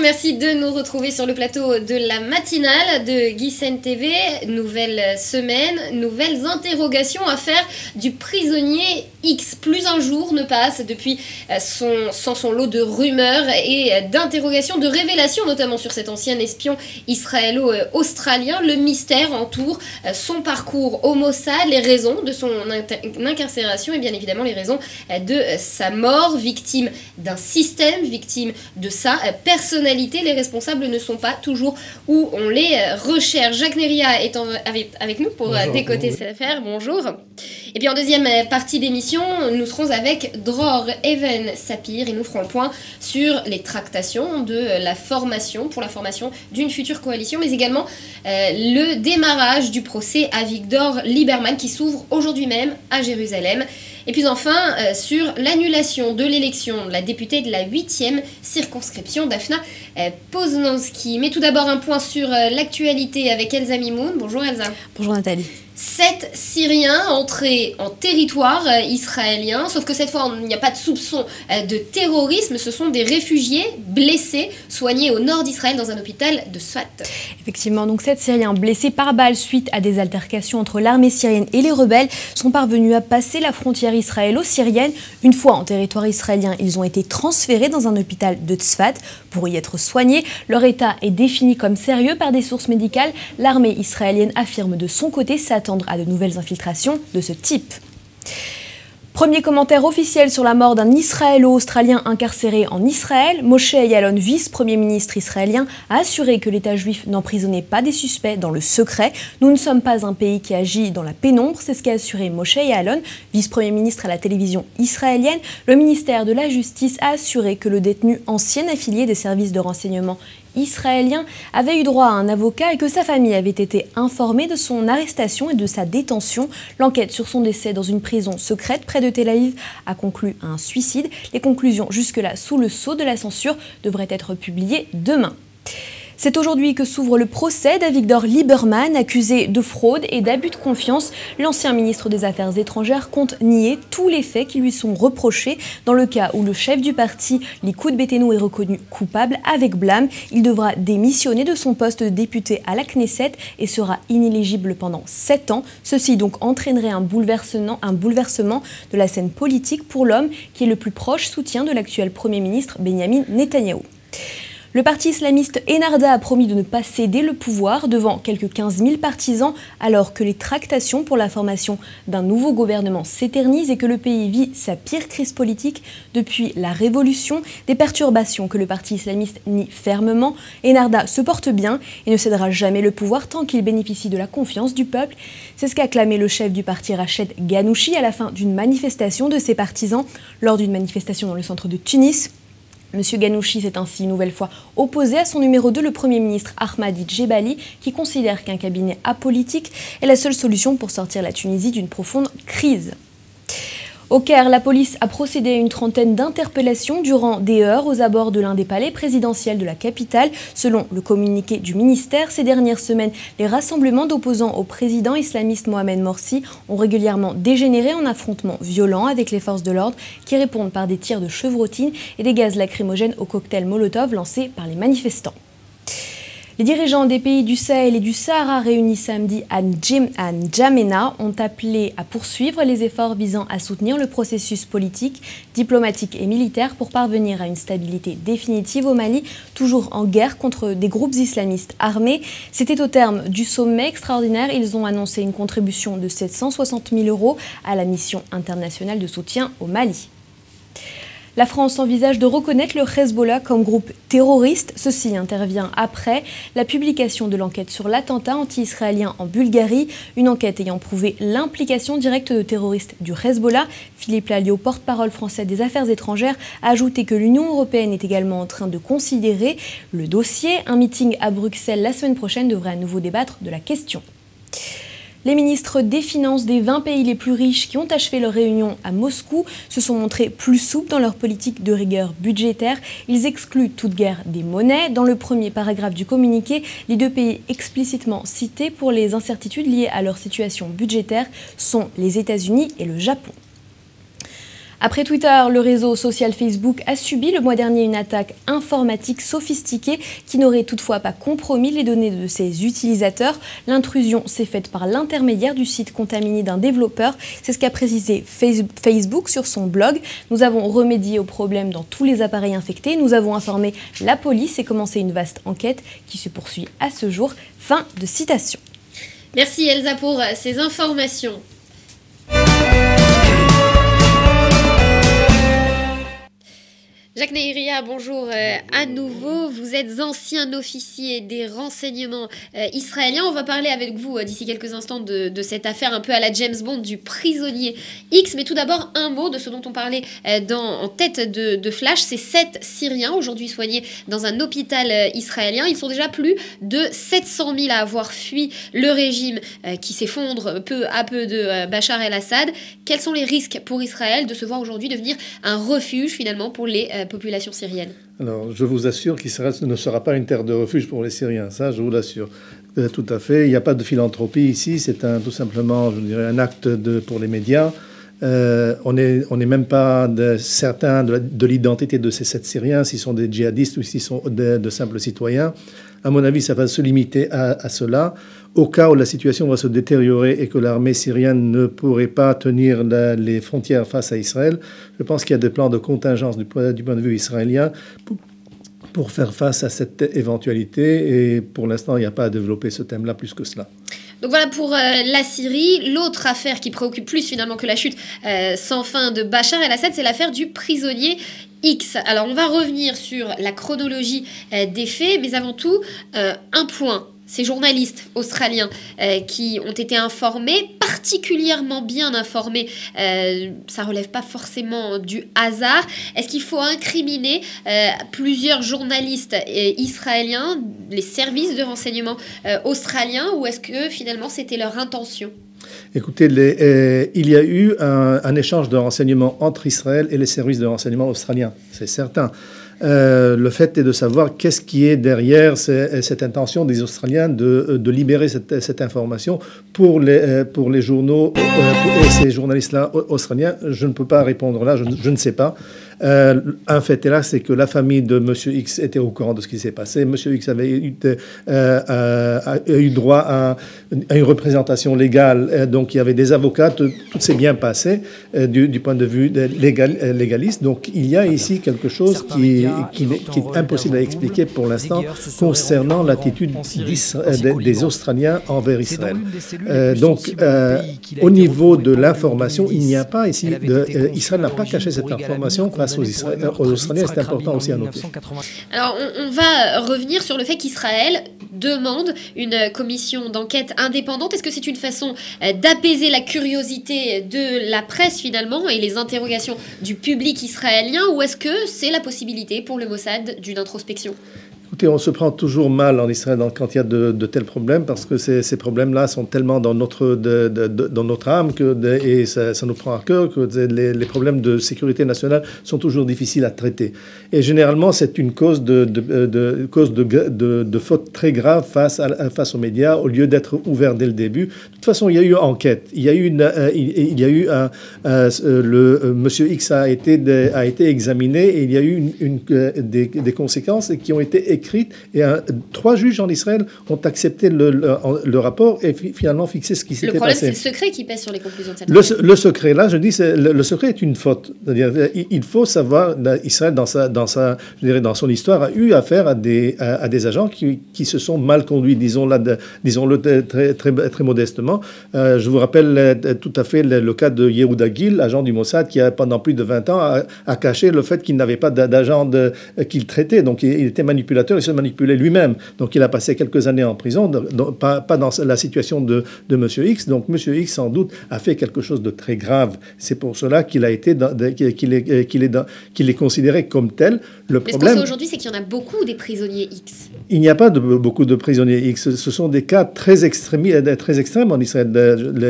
merci de nous retrouver sur le plateau de la matinale de Guisen TV. Nouvelle semaine, nouvelles interrogations à faire du prisonnier X. Plus un jour ne passe depuis sans son lot de rumeurs et d'interrogations, de révélations, notamment sur cet ancien espion israélo-australien. Le mystère entoure son parcours au Mossad, les raisons de son incarcération et bien évidemment les raisons de sa mort, victime d'un système, victime de sa personnalité. Les responsables ne sont pas toujours où on les recherche. Jacques Néria est avec nous pour décoter cette affaire. Bonjour. Et puis en deuxième partie d'émission, nous serons avec Dror Even Sapir et nous ferons le point sur les tractations de la formation, pour la formation d'une future coalition, mais également le démarrage du procès à Avigdor Lieberman qui s'ouvre aujourd'hui même à Jérusalem. Et puis enfin, sur l'annulation de l'élection de la députée de la 8e circonscription, Daphna Poznanski. Mais tout d'abord, un point sur l'actualité avec Elsa Mimoun. Bonjour Elsa. Bonjour Nathalie. 7 Syriens entrés en territoire israélien, sauf que cette fois il n'y a pas de soupçon de terrorisme, ce sont des réfugiés blessés, soignés au nord d'Israël dans un hôpital de Sfat. Effectivement, donc 7 Syriens blessés par balle suite à des altercations entre l'armée syrienne et les rebelles sont parvenus à passer la frontière israélo-syrienne. Une fois en territoire israélien, ils ont été transférés dans un hôpital de Tzfat pour y être soignés. Leur état est défini comme sérieux par des sources médicales. L'armée israélienne affirme de son côté s'attendre à de nouvelles infiltrations de ce type. Premier commentaire officiel sur la mort d'un Israélo-Australien incarcéré en Israël. Moshe Yaalon, vice-premier ministre israélien, a assuré que l'État juif n'emprisonnait pas des suspects dans le secret. Nous ne sommes pas un pays qui agit dans la pénombre, c'est ce qu'a assuré Moshe Yaalon, vice-premier ministre à la télévision israélienne. Le ministère de la Justice a assuré que le détenu ancien affilié des services de renseignement israélien avait eu droit à un avocat et que sa famille avait été informée de son arrestation et de sa détention. L'enquête sur son décès dans une prison secrète près de Tel Aviv a conclu à un suicide. Les conclusions jusque-là sous le sceau de la censure devraient être publiées demain. C'est aujourd'hui que s'ouvre le procès d'Avigdor Lieberman, accusé de fraude et d'abus de confiance. L'ancien ministre des Affaires étrangères compte nier tous les faits qui lui sont reprochés. Dans le cas où le chef du parti, Likoud Beiteinu, est reconnu coupable avec blâme, il devra démissionner de son poste de député à la Knesset et sera inéligible pendant 7 ans. Ceci donc entraînerait un bouleversement de la scène politique pour l'homme qui est le plus proche soutien de l'actuel Premier ministre Benyamin Netanyahou. Le parti islamiste Enarda a promis de ne pas céder le pouvoir devant quelques 15 000 partisans alors que les tractations pour la formation d'un nouveau gouvernement s'éternisent et que le pays vit sa pire crise politique depuis la révolution, des perturbations que le parti islamiste nie fermement. Enarda se porte bien et ne cédera jamais le pouvoir tant qu'il bénéficie de la confiance du peuple. C'est ce qu'a clamé le chef du parti Rached Ghannouchi à la fin d'une manifestation de ses partisans lors d'une manifestation dans le centre de Tunis. Monsieur Ghannouchi s'est ainsi une nouvelle fois opposé à son numéro 2, le Premier ministre Ahmadi Djebali, qui considère qu'un cabinet apolitique est la seule solution pour sortir la Tunisie d'une profonde crise. Au Caire, la police a procédé à une trentaine d'interpellations durant des heures aux abords de l'un des palais présidentiels de la capitale. Selon le communiqué du ministère, ces dernières semaines, les rassemblements d'opposants au président islamiste Mohamed Morsi ont régulièrement dégénéré en affrontements violents avec les forces de l'ordre qui répondent par des tirs de chevrotine et des gaz lacrymogènes au cocktail Molotov lancés par les manifestants. Les dirigeants des pays du Sahel et du Sahara réunis samedi à N'Djamena ont appelé à poursuivre les efforts visant à soutenir le processus politique, diplomatique et militaire pour parvenir à une stabilité définitive au Mali, toujours en guerre contre des groupes islamistes armés. C'était au terme du sommet extraordinaire. Ils ont annoncé une contribution de 760 000 € à la mission internationale de soutien au Mali. La France envisage de reconnaître le Hezbollah comme groupe terroriste. Ceci intervient après la publication de l'enquête sur l'attentat anti-israélien en Bulgarie, une enquête ayant prouvé l'implication directe de terroristes du Hezbollah. Philippe Lalliot, porte-parole français des Affaires étrangères, a ajouté que l'Union européenne est également en train de considérer le dossier. Un meeting à Bruxelles la semaine prochaine devrait à nouveau débattre de la question. Les ministres des Finances des 20 pays les plus riches qui ont achevé leur réunion à Moscou se sont montrés plus souples dans leur politique de rigueur budgétaire. Ils excluent toute guerre des monnaies. Dans le premier paragraphe du communiqué, les 2 pays explicitement cités pour les incertitudes liées à leur situation budgétaire sont les États-Unis et le Japon. Après Twitter, le réseau social Facebook a subi le mois dernier une attaque informatique sophistiquée qui n'aurait toutefois pas compromis les données de ses utilisateurs. L'intrusion s'est faite par l'intermédiaire du site contaminé d'un développeur. C'est ce qu'a précisé Facebook sur son blog. Nous avons remédié au problème dans tous les appareils infectés. Nous avons informé la police et commencé une vaste enquête qui se poursuit à ce jour. Fin de citation. Merci Elsa pour ces informations. Jacques Neyria, bonjour à nouveau. Vous êtes ancien officier des renseignements israéliens. On va parler avec vous d'ici quelques instants de cette affaire un peu à la James Bond du prisonnier X. Mais tout d'abord, un mot de ce dont on parlait en tête de Flash. Ces 7 Syriens aujourd'hui soignés dans un hôpital israélien. Ils sont déjà plus de 700 000 à avoir fui le régime qui s'effondre peu à peu de Bachar el-Assad. Quels sont les risques pour Israël de se voir aujourd'hui devenir un refuge finalement pour les population syrienne? Alors, je vous assure qu'Israël ne sera pas une terre de refuge pour les Syriens, ça je vous l'assure. Tout à fait, il n'y a pas de philanthropie ici, c'est tout simplement, je dirais, un acte pour les médias. On n'est même pas certains de l'identité de ces 7 Syriens, s'ils sont des djihadistes ou s'ils sont de simples citoyens. À mon avis, ça va se limiter à cela. Au cas où la situation va se détériorer et que l'armée syrienne ne pourrait pas tenir les frontières face à Israël, je pense qu'il y a des plans de contingence du point de vue israélien pour faire face à cette éventualité. Et pour l'instant, il n'y a pas à développer ce thème-là plus que cela. Donc voilà pour la Syrie. L'autre affaire qui préoccupe plus finalement que la chute sans fin de Bachar el-Assad, c'est l'affaire du prisonnier X. Alors on va revenir sur la chronologie des faits, mais avant tout, un point. Ces journalistes australiens qui ont été informés, particulièrement bien informés, ça relève pas forcément du hasard. Est-ce qu'il faut incriminer plusieurs journalistes israéliens, les services de renseignement australiens, ou est-ce que finalement c'était leur intention ? Écoutez, il y a eu un échange de renseignements entre Israël et les services de renseignement australiens, c'est certain. Le fait est de savoir qu'est-ce qui est derrière cette intention des Australiens de libérer cette information pour les journaux et ces journalistes-là australiens. Je ne peux pas répondre là, je ne sais pas. Un fait est là, c'est que la famille de M. X était au courant de ce qui s'est passé. M. X avait eu droit à une représentation légale, donc il y avait des avocats, tout s'est bien passé du point de vue légaliste. Donc il y a ici quelque chose qui est impossible à expliquer pour l'instant concernant l'attitude des Australiens envers Israël. Donc au niveau de l'information, il n'y a pas ici, Israël n'a pas caché cette information face aux Australiens, c'est important aussi à noter. Alors, on va revenir sur le fait qu'Israël demande une commission d'enquête indépendante. Est-ce que c'est une façon d'apaiser la curiosité de la presse, finalement, et les interrogations du public israélien, ou est-ce que c'est la possibilité pour le Mossad d'une introspection ? Écoutez, on se prend toujours mal en Israël quand il y a de tels problèmes, parce que ces problèmes-là sont tellement dans notre âme et ça nous prend à cœur que les problèmes de sécurité nationale sont toujours difficiles à traiter. Et généralement, c'est une cause de faute très grave face aux médias, au lieu d'être ouvert dès le début. De toute façon, il y a eu enquête. Monsieur X a été examiné et il y a eu des conséquences qui ont été écrites. Et 3 juges en Israël ont accepté le rapport et finalement fixé ce qui s'était passé. Le problème, c'est le secret qui pèse sur les conclusions de cette enquête. Le secret, là, je dis, le secret est une faute. C'est-à-dire, il faut savoir, Israël, dans son histoire, a eu affaire à des agents qui se sont mal conduits, disons-le très modestement. Je vous rappelle tout à fait le cas de Yehuda Gil, agent du Mossad, qui, pendant plus de 20 ans, a caché le fait qu'il n'avait pas d'agent qu'il traitait. Donc, il était manipulateur, il se manipulait lui-même. Donc, il a passé quelques années en prison, pas dans la situation de M. X. Donc, M. X, sans doute, a fait quelque chose de très grave. C'est pour cela qu'il est considéré comme tel. Mais ce qu'on sait aujourd'hui, c'est qu'il y en a beaucoup des prisonniers X. Il n'y a pas beaucoup de prisonniers X. Ce sont des cas très extrêmes en Israël.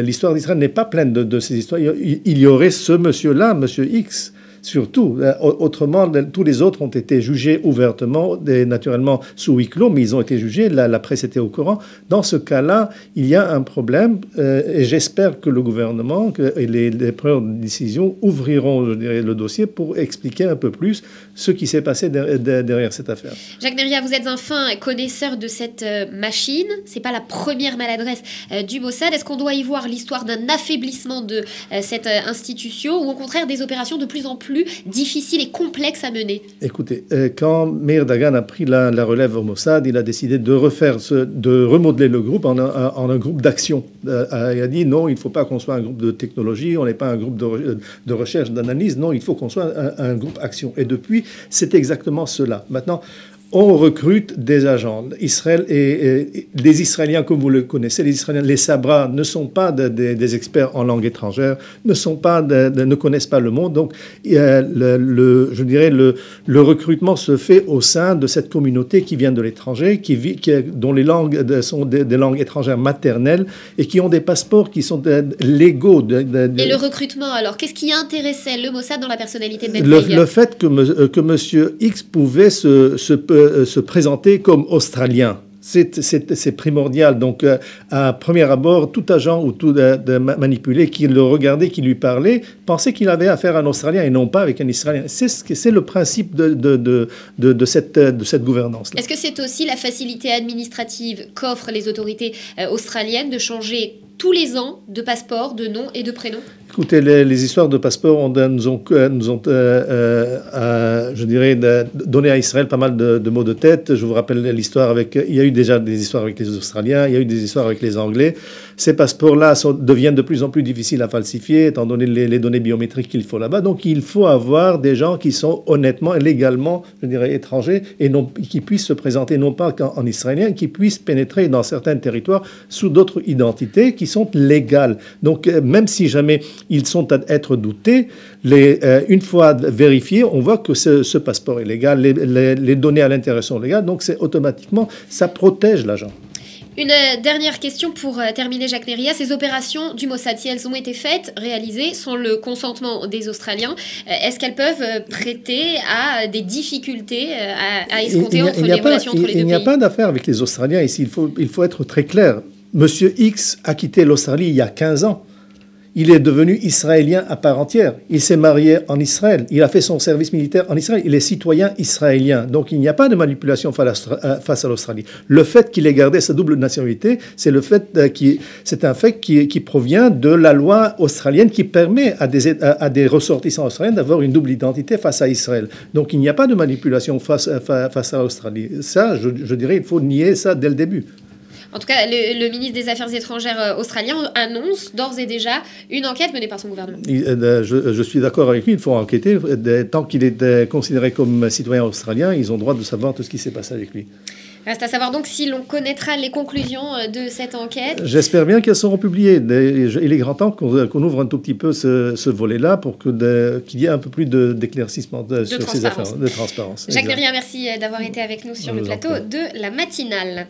L'histoire d'Israël n'est pas pleine de ces histoires. Il y aurait ce monsieur-là, M. X. surtout. Autrement, tous les autres ont été jugés ouvertement, naturellement sous huis clos, mais ils ont été jugés, la presse était au courant. Dans ce cas-là, il y a un problème et j'espère que le gouvernement et les preneurs de décision ouvriront, je dirais, le dossier pour expliquer un peu plus ce qui s'est passé derrière cette affaire. Jacques Neria, vous êtes un fin connaisseur de cette machine. C'est pas la première maladresse du Mossad. Est-ce qu'on doit y voir l'histoire d'un affaiblissement de cette institution ou au contraire des opérations de plus en plus difficiles et complexes à mener? Écoutez, quand Meir Dagan a pris la relève au Mossad, il a décidé de remodeler le groupe en un groupe d'action. Il a dit non, il ne faut pas qu'on soit un groupe de technologie, on n'est pas un groupe de recherche, d'analyse, non, il faut qu'on soit un groupe action. Et depuis, c'est exactement cela. Maintenant, on recrute des agents. Israël et les Israéliens, comme vous le connaissez, les Israéliens, les Sabras ne sont pas des experts en langue étrangère, ne connaissent pas le monde. Donc, je dirais, le recrutement se fait au sein de cette communauté qui vient de l'étranger, dont les langues sont des langues étrangères maternelles et qui ont des passeports qui sont légaux. Et le recrutement, alors, qu'est-ce qui intéressait le Mossad dans la personnalité de Ben Gvir? Le fait que M. X pouvait se présenter comme australien. C'est primordial. Donc, à premier abord, tout agent ou tout manipulé qui le regardait, qui lui parlait, pensait qu'il avait affaire à un Australien et non pas avec un Israélien. C'est le principe de cette gouvernance-là. Est-ce que c'est aussi la facilité administrative qu'offrent les autorités australiennes de changer tous les ans de passeport, de nom et de prénom? Écoutez, les histoires de passeport nous ont je dirais, donné à Israël pas mal de maux de tête. Je vous rappelle l'histoire il y a eu déjà des histoires avec les Australiens, il y a eu des histoires avec les Anglais. Ces passeports-là deviennent de plus en plus difficiles à falsifier, étant donné les données biométriques qu'il faut là-bas. Donc, il faut avoir des gens qui sont honnêtement et légalement, je dirais, étrangers, et qui puissent se présenter non pas qu'en israélien, qui puissent pénétrer dans certains territoires sous d'autres identités qui sont légales. Donc, même si jamais ils sont à être doutés, une fois vérifiés, on voit que ce passeport est légal, les données à l'intérieur sont légales, donc c'est automatiquement, ça protège l'agent. Une dernière question pour terminer, Jacques Neria. Ces opérations du Mossad, si elles ont été réalisées sans le consentement des Australiens, est-ce qu'elles peuvent prêter à des difficultés à escompter entre les relations entre les deux pays? Il n'y a pas d'affaire avec les Australiens ici, il faut être très clair. Monsieur X a quitté l'Australie il y a 15 ans. Il est devenu israélien à part entière. Il s'est marié en Israël. Il a fait son service militaire en Israël. Il est citoyen israélien. Donc, il n'y a pas de manipulation face à l'Australie. Le fait qu'il ait gardé sa double nationalité, c'est un fait qui provient de la loi australienne qui permet à des ressortissants australiens d'avoir une double identité face à Israël. Donc, il n'y a pas de manipulation face à l'Australie. Ça, je dirais, il faut nier ça dès le début. En tout cas, le ministre des Affaires étrangères australien annonce d'ores et déjà une enquête menée par son gouvernement. Je suis d'accord avec lui, il faut enquêter. Tant qu'il est considéré comme citoyen australien, ils ont le droit de savoir tout ce qui s'est passé avec lui. Reste à savoir donc si l'on connaîtra les conclusions de cette enquête. J'espère bien qu'elles seront publiées. Il est grand temps qu'on ouvre un tout petit peu ce volet-là pour qu'il y ait un peu plus d'éclaircissement sur ces affaires, de transparence. Jacques Neria, merci d'avoir été avec nous sur le plateau de la matinale.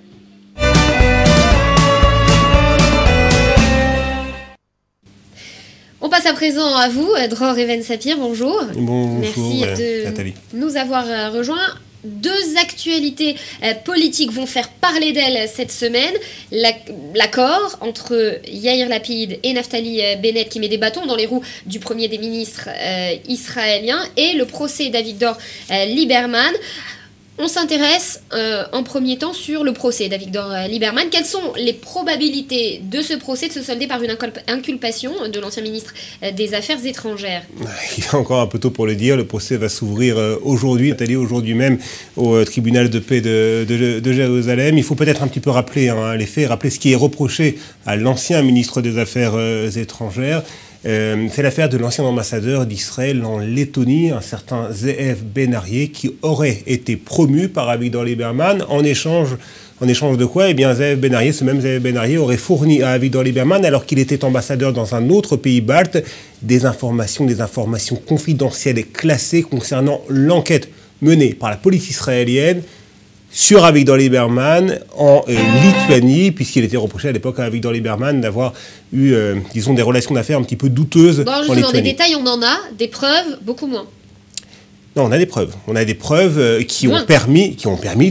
On passe à présent à vous, Dror Even Sapir, bonjour. Bonjour, merci de Nathalie. Nous avoir rejoints. Deux actualités politiques vont faire parler d'elles cette semaine. L'accord entre Yair Lapid et Naftali Bennett qui met des bâtons dans les roues du premier des ministres israéliens et le procès d'Avigdor Lieberman. On s'intéresse en premier temps sur le procès d'Avigdor Lieberman. Quelles sont les probabilités de ce procès de se solder par une inculpation de l'ancien ministre des Affaires étrangères? Il est encore un peu tôt pour le dire. Le procès va s'ouvrir aujourd'hui, aujourd'hui même, au tribunal de paix de Jérusalem. Il faut peut-être un petit peu rappeler les faits, rappeler ce qui est reproché à l'ancien ministre des Affaires étrangères. C'est l'affaire de l'ancien ambassadeur d'Israël en Lettonie, un certain Zeev Ben-Arieh, qui aurait été promu par Avigdor Lieberman en échange de quoi? Eh bien, Zeev Ben-Arieh, ce même Zeev Ben-Arieh, aurait fourni à Avigdor Lieberman, alors qu'il était ambassadeur dans un autre pays balte, des informations confidentielles et classées concernant l'enquête menée par la police israélienne sur Avigdor Lieberman en Lituanie, puisqu'il était reproché à l'époque à Avigdor Lieberman d'avoir eu, des relations d'affaires un petit peu douteuses. Bon, justement, des détails, on en a, des preuves, beaucoup moins. Non, on a des preuves. On a des preuves qui ont permis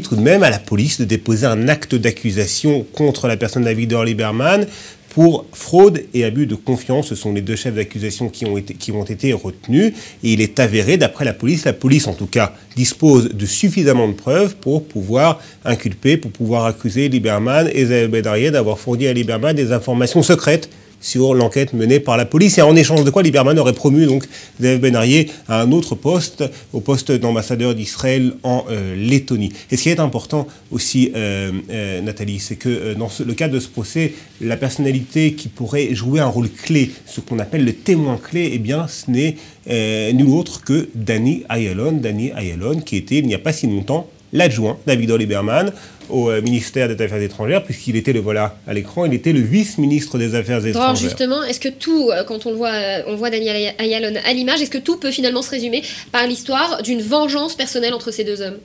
tout de même à la police de déposer un acte d'accusation contre la personne d'Avigdor Lieberman pour fraude et abus de confiance. Ce sont les deux chefs d'accusation qui ont été retenus. Et il est avéré, d'après la police en tout cas, dispose de suffisamment de preuves pour pouvoir inculper, pour pouvoir accuser Lieberman et Zeev Ben-Arieh d'avoir fourni à Lieberman des informations secrètes sur l'enquête menée par la police, et en échange de quoi Lieberman aurait promu donc Zeev Ben-Arieh à un autre poste, au poste d'ambassadeur d'Israël en Lettonie. Et ce qui est important aussi, Nathalie, c'est que dans le cadre de ce procès, la personnalité qui pourrait jouer un rôle clé, ce qu'on appelle le témoin clé, eh bien, ce n'est nul autre que Danny Ayalon. Danny Ayalon, qui était, il n'y a pas si longtemps, l'adjoint d'Avigdor Lieberman au ministère des Affaires étrangères, puisqu'il était, le voilà à l'écran, il était le vice-ministre des Affaires étrangères. Alors justement, est-ce que tout, quand on voit Danny Ayalon à l'image, est-ce que tout peut finalement se résumer par l'histoire d'une vengeance personnelle entre ces deux hommes?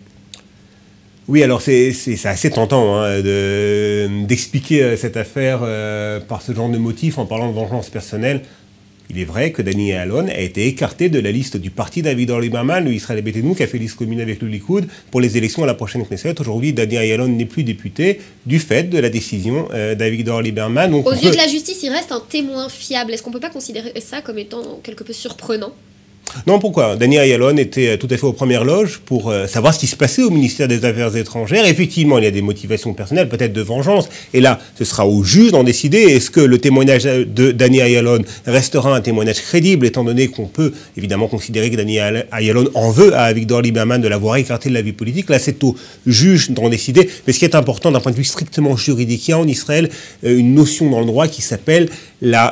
Oui, alors c'est assez tentant d'expliquer cette affaire par ce genre de motif en parlant de vengeance personnelle. Il est vrai que Danny Ayalon a été écarté de la liste du parti d'Avigdor Lieberman, le Israël Beiteinu, qui a fait liste commune avec le Likoud pour les élections à la prochaine Knesset. Aujourd'hui, Danny Ayalon n'est plus député du fait de la décision d'Avigdor Lieberman. Donc, aux yeux de la justice, il reste un témoin fiable. Est-ce qu'on ne peut pas considérer ça comme étant quelque peu surprenant ? Non, pourquoi? Danny Ayalon était tout à fait aux premières loges pour savoir ce qui se passait au ministère des Affaires étrangères. Effectivement, il y a des motivations personnelles, peut-être de vengeance. Et là, ce sera au juge d'en décider. Est-ce que le témoignage de Danny Ayalon restera un témoignage crédible, étant donné qu'on peut évidemment considérer que Danny Ayalon en veut à Avigdor Lieberman de l'avoir écarté de la vie politique. Là, c'est au juge d'en décider. Mais ce qui est important d'un point de vue strictement juridique, il y a en Israël une notion dans le droit qui s'appelle la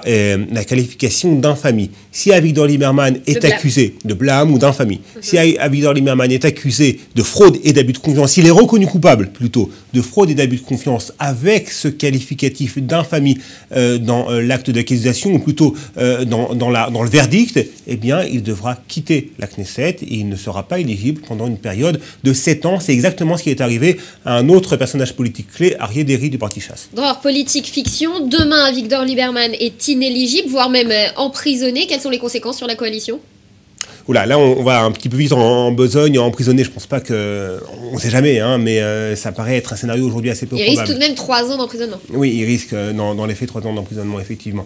qualification d'infamie. Si Avigdor Lieberman est accusé de blâme ou d'infamie, si Avigdor Lieberman est accusé de fraude et d'abus de confiance, s'il est reconnu coupable plutôt de fraude et d'abus de confiance avec ce qualificatif d'infamie dans l'acte d'accusation, ou plutôt dans le verdict, eh bien il devra quitter la Knesset et il ne sera pas éligible pendant une période de 7 ans. C'est exactement ce qui est arrivé à un autre personnage politique clé, Aryeh Deri du parti Chasse. Droit politique fiction, demain Avigdor Lieberman est inéligible, voire même emprisonné. Quelles sont les conséquences sur la coalition ? Oula, là on va un petit peu vite en besogne, emprisonné. Je pense pas que, on sait jamais, mais ça paraît être un scénario aujourd'hui assez peu probable. Il risque tout de même 3 ans d'emprisonnement. Oui, il risque dans les faits 3 ans d'emprisonnement, effectivement.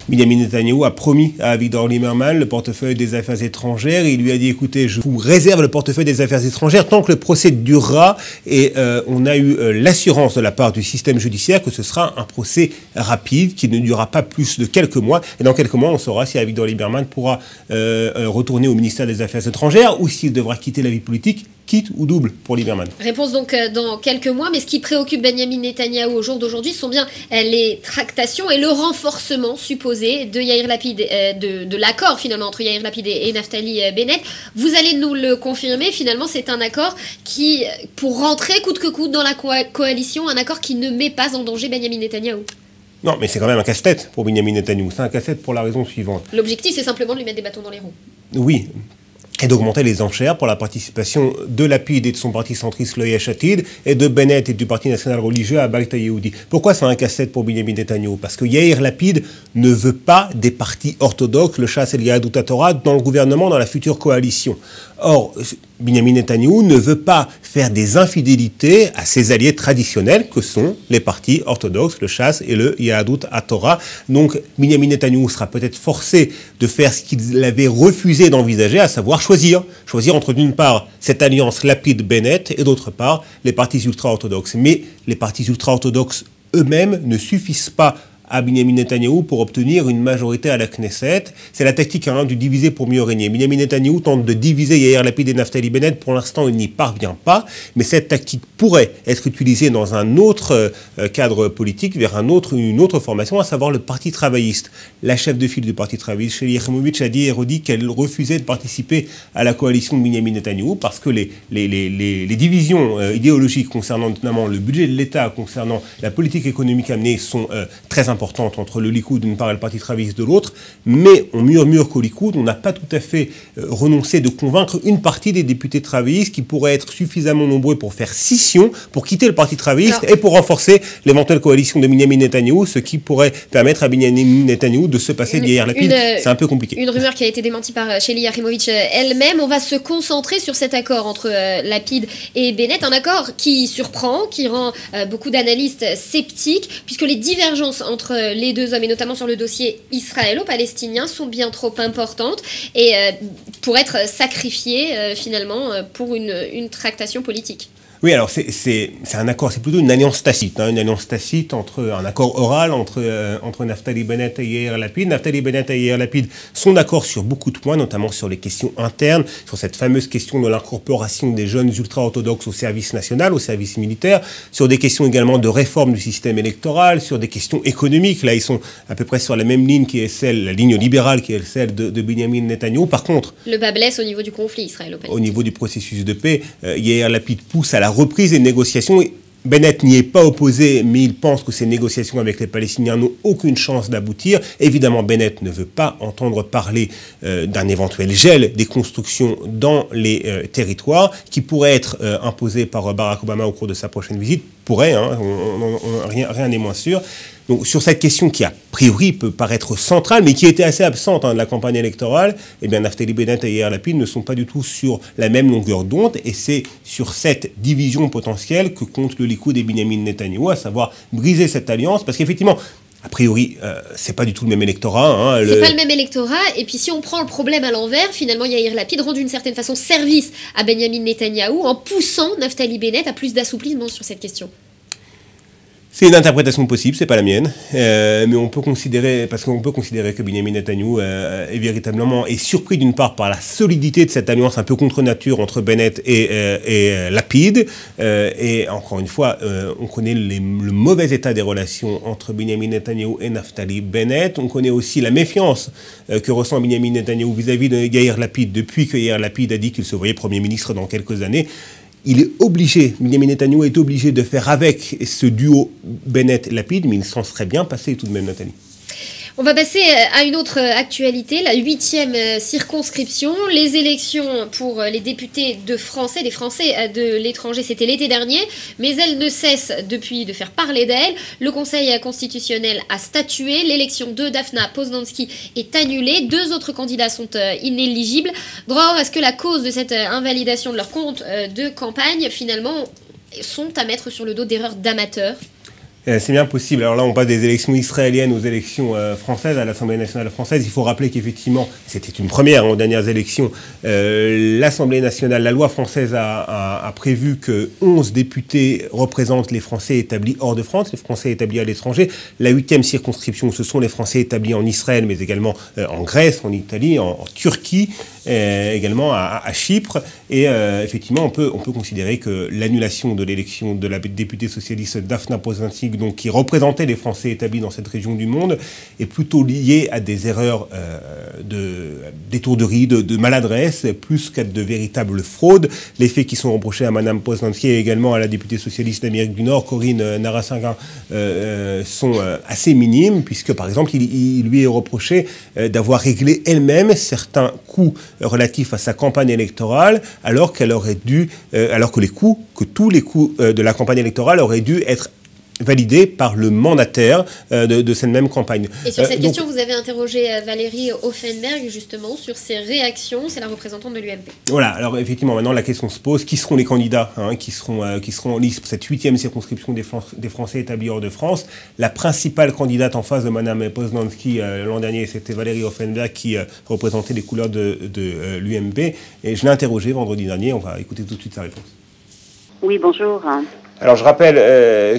Benjamin Netanyahou a promis à Avigdor Lieberman le portefeuille des affaires étrangères. Il lui a dit, écoutez, je vous réserve le portefeuille des affaires étrangères tant que le procès durera. Et on a eu l'assurance de la part du système judiciaire que ce sera un procès rapide, qui ne durera pas plus de quelques mois. Et dans quelques mois, on saura si Avigdor Lieberman pourra retourner au ministère des Affaires étrangères ou s'il devra quitter la vie politique, quitte ou double pour Lieberman. Réponse donc dans quelques mois, mais ce qui préoccupe Benjamin Netanyahou au jour d'aujourd'hui, ce sont bien les tractations et le renforcement supposé de Yair Lapid, de l'accord finalement entre Yair Lapid et Naftali Bennett. Vous allez nous le confirmer, finalement c'est un accord qui, pour rentrer coûte que coûte dans la coalition, un accord qui ne met pas en danger Benjamin Netanyahou. Non, mais c'est quand même un casse-tête pour Benjamin Netanyahou. C'est un casse-tête pour la raison suivante. L'objectif, c'est simplement de lui mettre des bâtons dans les roues. Oui. Et d'augmenter les enchères pour la participation de Lapid et de son parti centriste, le Yesh Atid, et de Bennett et du parti national religieux à Abait HaYehudi. Pourquoi c'est un casse-tête pour Benjamin Netanyahou? Parce que Yair Lapid ne veut pas des partis orthodoxes, le Shas et le Yahadut HaTorah, dans le gouvernement, dans la future coalition. Or, Benjamin Netanyahou ne veut pas faire des infidélités à ses alliés traditionnels que sont les partis orthodoxes, le Shas et le Yahadut HaTorah. Donc, Benjamin Netanyahou sera peut-être forcé de faire ce qu'il avait refusé d'envisager, à savoir choisir entre d'une part cette alliance Lapid-Bennett et d'autre part les partis ultra-orthodoxes. Mais les partis ultra-orthodoxes eux-mêmes ne suffisent pas à Benjamin Netanyahou pour obtenir une majorité à la Knesset. C'est la tactique du diviser pour mieux régner. Benjamin Netanyahou tente de diviser Yair Lapid et Naftali Bennett. Pour l'instant, il n'y parvient pas. Mais cette tactique pourrait être utilisée dans un autre cadre politique, vers une autre formation, à savoir le Parti travailliste. La chef de file du Parti travailliste, Sheli Yachimovitch, a dit et redit qu'elle refusait de participer à la coalition de Benjamin Netanyahou parce que les divisions idéologiques concernant notamment le budget de l'État, concernant la politique économique amenée, sont très importantes importante entre le Likoud d'une part et le Parti travailliste de l'autre, mais on murmure qu'au Likoud, on n'a pas tout à fait renoncé de convaincre une partie des députés travaillistes qui pourraient être suffisamment nombreux pour faire scission, pour quitter le Parti travailliste et pour renforcer l'éventuelle coalition de Benyamin Netanyahou, ce qui pourrait permettre à Benyamin Netanyahou de se passer de Yair Lapid. C'est un peu compliqué. Une rumeur qui a été démentie par Shelly Yahimovitch elle-même. On va se concentrer sur cet accord entre Lapid et Bennett, un accord qui surprend, qui rend beaucoup d'analystes sceptiques, puisque les divergences entre les deux hommes, et notamment sur le dossier israélo-palestinien, sont bien trop importantes et pour être sacrifiées finalement pour une tractation politique. Oui, alors c'est un accord, c'est plutôt une alliance tacite, une alliance tacite un accord oral entre Naftali Bennett et Yair Lapid. Naftali Bennett et Yair Lapid sont d'accord sur beaucoup de points, notamment sur les questions internes, sur cette fameuse question de l'incorporation des jeunes ultra-orthodoxes au service national, au service militaire, sur des questions également de réforme du système électoral, sur des questions économiques. Là, ils sont à peu près sur la même ligne qui est la ligne libérale qui est celle de Benyamin Netanyahou. Par contre, le bas blesse au niveau du conflit israélo-palestinien. Au niveau du processus de paix, Yair Lapid pousse à la reprise des négociations. Bennett n'y est pas opposé, mais il pense que ces négociations avec les Palestiniens n'ont aucune chance d'aboutir. Évidemment, Bennett ne veut pas entendre parler d'un éventuel gel des constructions dans les territoires qui pourrait être imposé par Barack Obama au cours de sa prochaine visite. Pourrait, rien n'est moins sûr. Donc sur cette question qui a priori peut paraître centrale, mais qui était assez absente de la campagne électorale, eh bien Naftali Bennett et Yair Lapid ne sont pas du tout sur la même longueur d'onde, et c'est sur cette division potentielle que compte le Likoud et Benyamin Netanyahou, à savoir briser cette alliance, parce qu'effectivement, a priori, c'est pas du tout le même électorat. C'est pas le même électorat, et puis si on prend le problème à l'envers, finalement Yair Lapid rend d'une certaine façon service à Benyamin Netanyahou en poussant Naftali Bennett à plus d'assouplissement sur cette question. C'est une interprétation possible, c'est pas la mienne, mais on peut considérer, parce qu'on peut considérer que Benyamin Netanyahou est véritablement surpris d'une part par la solidité de cette alliance un peu contre nature entre Bennett et Lapid, et encore une fois, on connaît le mauvais état des relations entre Benyamin Netanyahou et Naftali Bennett. On connaît aussi la méfiance que ressent Benyamin Netanyahou vis-à-vis de Yair Lapid depuis que Yair Lapid a dit qu'il se voyait Premier ministre dans quelques années. Il est obligé, Benyamin Netanyahou est obligé de faire avec ce duo Bennett-Lapid, mais il s'en serait bien passé tout de même, Nathalie. On va passer à une autre actualité, la 8e circonscription. Les élections pour les députés des Français de l'étranger, c'était l'été dernier, mais elles ne cessent depuis de faire parler d'elles. Le Conseil constitutionnel a statué, l'élection de Daphna Poznański est annulée, 2 autres candidats sont inéligibles. Dror, est-ce que la cause de cette invalidation de leur compte de campagne, finalement, sont à mettre sur le dos d'erreurs d'amateurs ? C'est bien possible. Alors là, on passe des élections israéliennes aux élections françaises, à l'Assemblée nationale française. Il faut rappeler qu'effectivement, c'était une première aux dernières élections. L'Assemblée nationale, la loi française a prévu que 11 députés représentent les Français établis hors de France, les Français établis à l'étranger. La 8e circonscription, ce sont les Français établis en Israël, mais également en Grèce, en Italie, en Turquie, également à Chypre. Et effectivement, on peut considérer que l'annulation de l'élection de la députée socialiste Daphna Poznański, donc qui représentait les Français établis dans cette région du monde, est plutôt liée à des erreurs d'étourderie, de maladresse, plus qu'à de véritables fraudes. Les faits qui sont reprochés à Mme Poznański et également à la députée socialiste d'Amérique du Nord, Corinne Narasimhan, sont assez minimes, puisque par exemple, il lui est reproché d'avoir réglé elle-même certains coûts relatifs à sa campagne électorale, alors que tous les coûts de la campagne électorale auraient dû être validé par le mandataire de cette même campagne. Et sur cette question, vous avez interrogé Valérie Offenberg, justement, sur ses réactions. C'est la représentante de l'UMP. Voilà, alors effectivement, maintenant, la question se pose. Qui seront les candidats qui seront en lice pour cette 8e circonscription des Français établis hors de France? La principale candidate en face de Mme Poznański l'an dernier, c'était Valérie Offenberg, qui représentait les couleurs de l'UMP. Et je l'ai interrogée vendredi dernier. On va écouter tout de suite sa réponse. Oui, bonjour. Alors je rappelle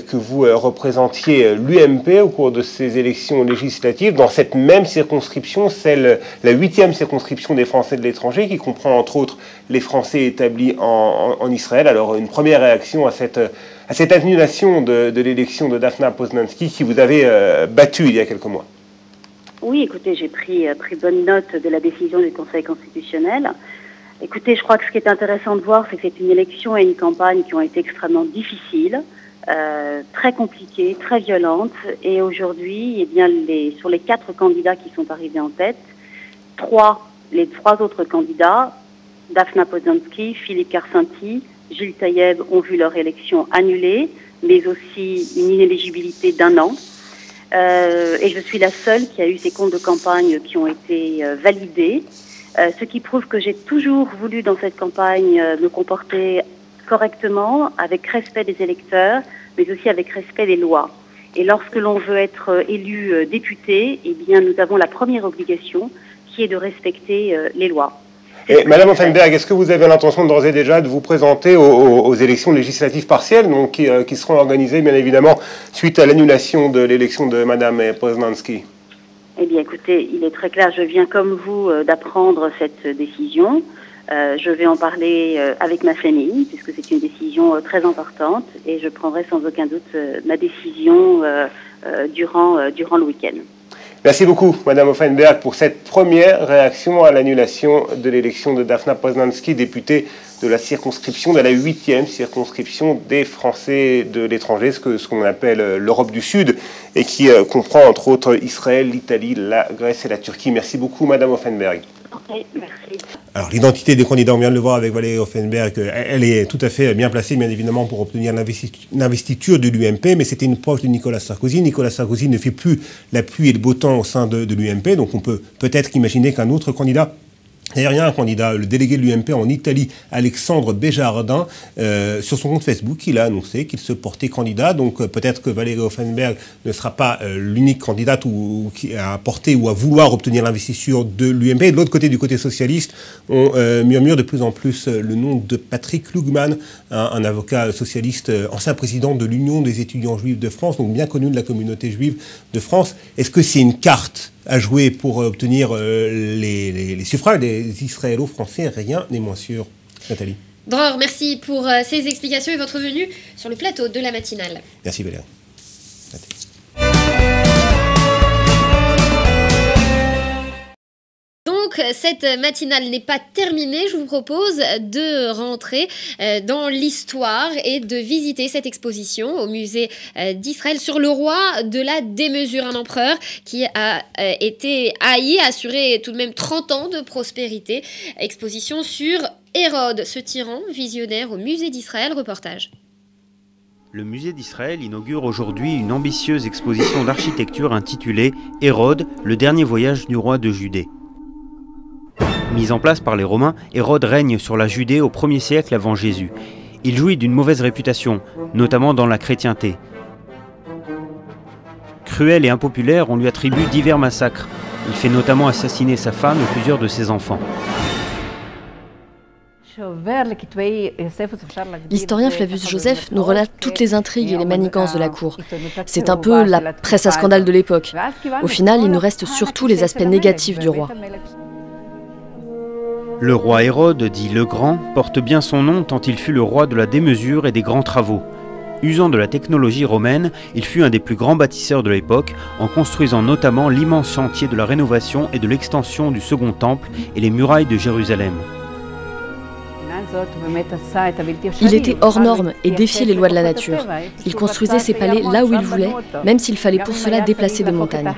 que vous représentiez l'UMP au cours de ces élections législatives dans cette même circonscription, la 8e circonscription des Français de l'étranger, qui comprend entre autres les Français établis en Israël. Alors une première réaction à cette annulation de l'élection de Daphna Poznański qui vous avait battu il y a quelques mois. Oui, écoutez, j'ai pris bonne note de la décision du Conseil constitutionnel. Écoutez, je crois que ce qui est intéressant de voir, c'est que c'est une élection et une campagne qui ont été extrêmement difficiles, très compliquée, très violente. Et aujourd'hui, eh bien, sur les 4 candidats qui sont arrivés en tête, les trois autres candidats, Daphna Poznański, Philippe Karsenty, Gilles Taïeb, ont vu leur élection annulée, mais aussi une inéligibilité d'1 an. Et je suis la seule qui a eu ces comptes de campagne qui ont été validés, ce qui prouve que j'ai toujours voulu dans cette campagne me comporter correctement, avec respect des électeurs, mais aussi avec respect des lois. Et lorsque l'on veut être élu député, eh bien, nous avons la première obligation qui est de respecter les lois. Et Madame Offenberg, est-ce que vous avez l'intention d'ores et déjà de vous présenter aux élections législatives partielles, donc qui seront organisées bien évidemment suite à l'annulation de l'élection de Madame Poznański? Eh bien, écoutez, il est très clair, je viens comme vous d'apprendre cette décision. Je vais en parler avec ma famille, puisque c'est une décision très importante, et je prendrai sans aucun doute ma décision durant le week-end. Merci beaucoup, Madame Offenberg, pour cette première réaction à l'annulation de l'élection de Daphna Poznański, députée de la circonscription, de la 8e circonscription des Français de l'étranger, ce qu'on appelle l'Europe du Sud, et qui comprend entre autres Israël, l'Italie, la Grèce et la Turquie. Merci beaucoup, Madame Offenberg. Okay, merci. Alors l'identité des candidats, on vient de le voir avec Valérie Offenberg, elle est tout à fait bien placée, bien évidemment, pour obtenir l'investiture de l'UMP, mais c'était une proche de Nicolas Sarkozy. Nicolas Sarkozy ne fait plus la pluie et le beau temps au sein de l'UMP, donc on peut peut-être imaginer qu'un autre candidat. D'ailleurs, il y a un candidat, le délégué de l'UMP en Italie, Alexandre Béjardin, sur son compte Facebook, il a annoncé qu'il se portait candidat. Donc peut-être que Valérie Offenberg ne sera pas l'unique candidate qui a porté ou à vouloir obtenir l'investiture de l'UMP. Et de l'autre côté, du côté socialiste, on murmure de plus en plus le nom de Patrick Lugman, un avocat socialiste, ancien président de l'Union des étudiants juifs de France, donc bien connu de la communauté juive de France. Est-ce que c'est une carte à jouer pour obtenir les suffrages des Israélo-Français? Rien n'est moins sûr. Nathalie. Dror, merci pour ces explications et votre venue sur le plateau de la matinale. Merci Valérie. Nathalie. Donc, cette matinale n'est pas terminée. Je vous propose de rentrer dans l'histoire et de visiter cette exposition au musée d'Israël sur le roi de la démesure, un empereur qui a été haï, assuré tout de même 30 ans de prospérité. Exposition sur Hérode, ce tyran visionnaire au musée d'Israël. Reportage. Le musée d'Israël inaugure aujourd'hui une ambitieuse exposition d'architecture intitulée Hérode, le dernier voyage du roi de Judée. Mis en place par les Romains, Hérode règne sur la Judée au 1er siècle avant Jésus. Il jouit d'une mauvaise réputation, notamment dans la chrétienté. Cruel et impopulaire, on lui attribue divers massacres. Il fait notamment assassiner sa femme et plusieurs de ses enfants. L'historien Flavius Joseph nous relate toutes les intrigues et les manigances de la cour. C'est un peu la presse à scandale de l'époque. Au final, il nous reste surtout les aspects négatifs du roi. Le roi Hérode, dit le Grand, porte bien son nom tant il fut le roi de la démesure et des grands travaux. Usant de la technologie romaine, il fut un des plus grands bâtisseurs de l'époque, en construisant notamment l'immense chantier de la rénovation et de l'extension du Second Temple et les murailles de Jérusalem. Il était hors norme et défiait les lois de la nature. Il construisait ses palais là où il voulait, même s'il fallait pour cela déplacer des montagnes.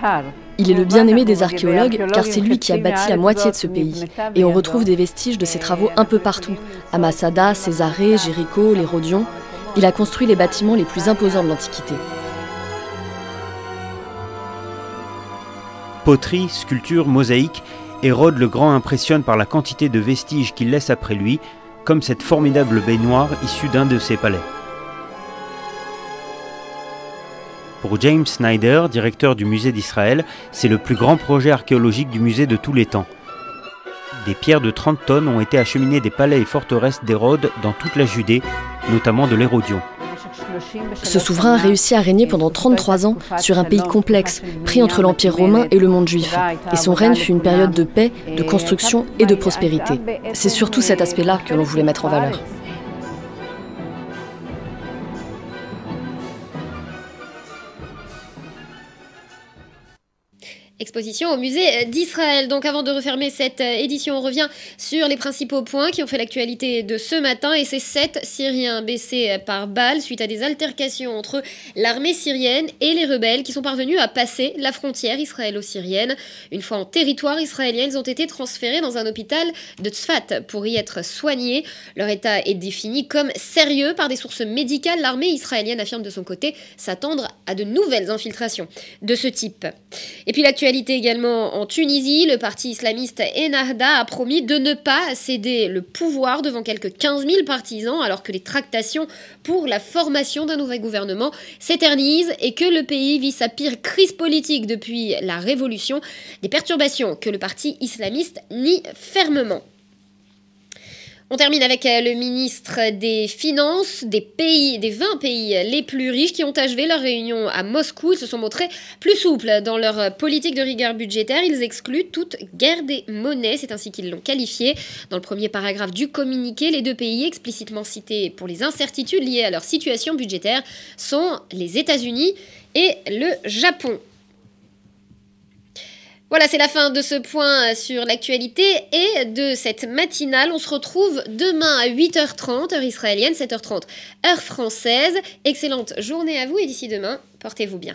Il est le bien-aimé des archéologues car c'est lui qui a bâti la moitié de ce pays. Et on retrouve des vestiges de ses travaux un peu partout. À Masada, Césarée, Jéricho, les Rhodions. Il a construit les bâtiments les plus imposants de l'Antiquité. Poterie, sculpture, mosaïque, Hérode le Grand impressionne par la quantité de vestiges qu'il laisse après lui, comme cette formidable baignoire issue d'un de ses palais. Pour James Snyder, directeur du musée d'Israël, c'est le plus grand projet archéologique du musée de tous les temps. Des pierres de 30 tonnes ont été acheminées des palais et forteresses d'Hérode dans toute la Judée, notamment de l'Hérodion. Ce souverain a réussi à régner pendant 33 ans sur un pays complexe, pris entre l'Empire romain et le monde juif. Et son règne fut une période de paix, de construction et de prospérité. C'est surtout cet aspect-là que l'on voulait mettre en valeur. Exposition exposition au musée d'Israël. Donc avant de refermer cette édition, on revient sur les principaux points qui ont fait l'actualité de ce matin. Et c'est 7 Syriens blessés par balles suite à des altercations entre l'armée syrienne et les rebelles qui sont parvenus à passer la frontière israélo-syrienne. Une fois en territoire israélien, ils ont été transférés dans un hôpital de Tzfat pour y être soignés. Leur état est défini comme sérieux par des sources médicales. L'armée israélienne affirme de son côté s'attendre à de nouvelles infiltrations de ce type. Et puis l'actualité également en Tunisie, le parti islamiste Ennahda a promis de ne pas céder le pouvoir devant quelques 15 000 partisans alors que les tractations pour la formation d'un nouvel gouvernement s'éternisent et que le pays vit sa pire crise politique depuis la révolution, des perturbations que le parti islamiste nie fermement. On termine avec le ministre des Finances des 20 pays les plus riches qui ont achevé leur réunion à Moscou. Ils se sont montrés plus souples dans leur politique de rigueur budgétaire. Ils excluent toute guerre des monnaies, c'est ainsi qu'ils l'ont qualifié. Dans le premier paragraphe du communiqué, les 2 pays explicitement cités pour les incertitudes liées à leur situation budgétaire sont les États-Unis et le Japon. Voilà, c'est la fin de ce point sur l'actualité et de cette matinale. On se retrouve demain à 8h30, heure israélienne, 7h30, heure française. Excellente journée à vous et d'ici demain, portez-vous bien.